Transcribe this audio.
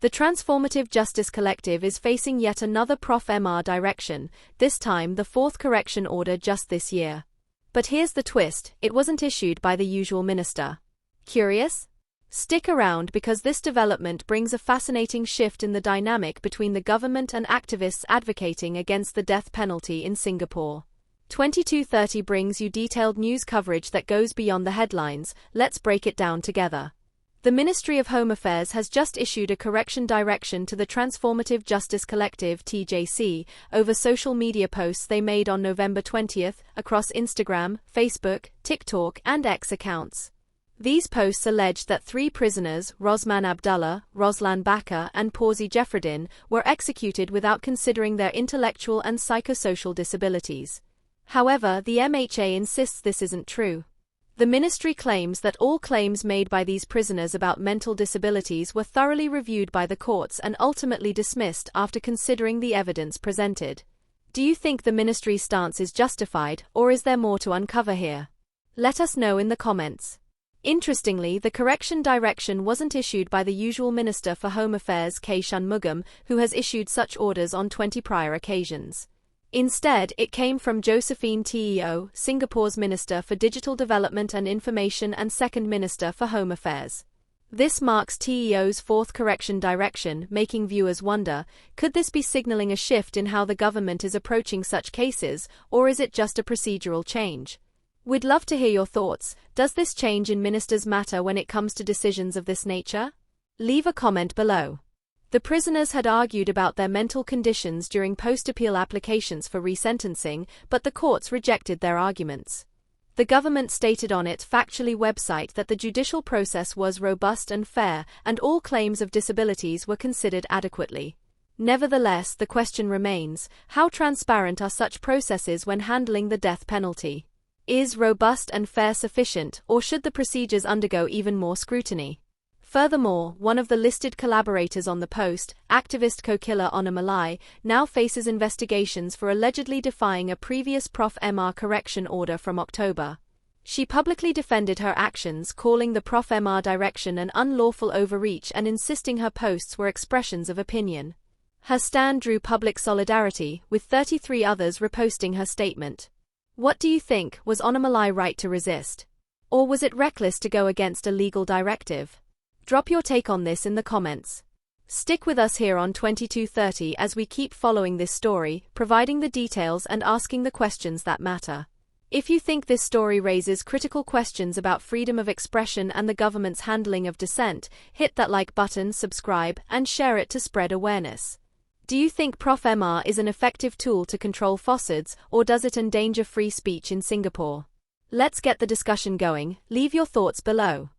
The Transformative Justice Collective is facing yet another POFMA direction, this time the fourth correction order just this year. But here's the twist, it wasn't issued by the usual minister. Curious? Stick around because this development brings a fascinating shift in the dynamic between the government and activists advocating against the death penalty in Singapore. 2230 brings you detailed news coverage that goes beyond the headlines. Let's break it down together. The Ministry of Home Affairs has just issued a correction direction to the Transformative Justice Collective (TJC) over social media posts they made on November 20th across Instagram, Facebook, TikTok, and X accounts. These posts alleged that 3 prisoners, Rosman Abdullah, Roslan Bakar, and Pawzi Jeffreddin, were executed without considering their intellectual and psychosocial disabilities. However, the MHA insists this isn't true. The ministry claims that all claims made by these prisoners about mental disabilities were thoroughly reviewed by the courts and ultimately dismissed after considering the evidence presented. Do you think the ministry's stance is justified, or is there more to uncover here? Let us know in the comments. Interestingly, the correction direction wasn't issued by the usual Minister for Home Affairs K. Shanmugam, who has issued such orders on 20 prior occasions. Instead, it came from Josephine Teo, Singapore's Minister for Digital Development and Information and Second Minister for Home Affairs. This marks Teo's fourth correction direction, making viewers wonder, could this be signaling a shift in how the government is approaching such cases, or is it just a procedural change? We'd love to hear your thoughts. Does this change in ministers matter when it comes to decisions of this nature? Leave a comment below. The prisoners had argued about their mental conditions during post-appeal applications for resentencing, but the courts rejected their arguments. The government stated on its factually website that the judicial process was robust and fair, and all claims of disabilities were considered adequately. Nevertheless, the question remains, how transparent are such processes when handling the death penalty? Is robust and fair sufficient, or should the procedures undergo even more scrutiny? Furthermore, one of the listed collaborators on the post, activist Kokila Annamalai, now faces investigations for allegedly defying a previous POFMA correction order from October. She publicly defended her actions, calling the POFMA direction an unlawful overreach and insisting her posts were expressions of opinion. Her stand drew public solidarity, with 33 others reposting her statement. What do you think? Was Annamalai right to resist? Or was it reckless to go against a legal directive? Drop your take on this in the comments. Stick with us here on 2230 as we keep following this story, providing the details and asking the questions that matter. If you think this story raises critical questions about freedom of expression and the government's handling of dissent, hit that like button, subscribe, and share it to spread awareness. Do you think POFMA is an effective tool to control falsehoods, or does it endanger free speech in Singapore? Let's get the discussion going. Leave your thoughts below.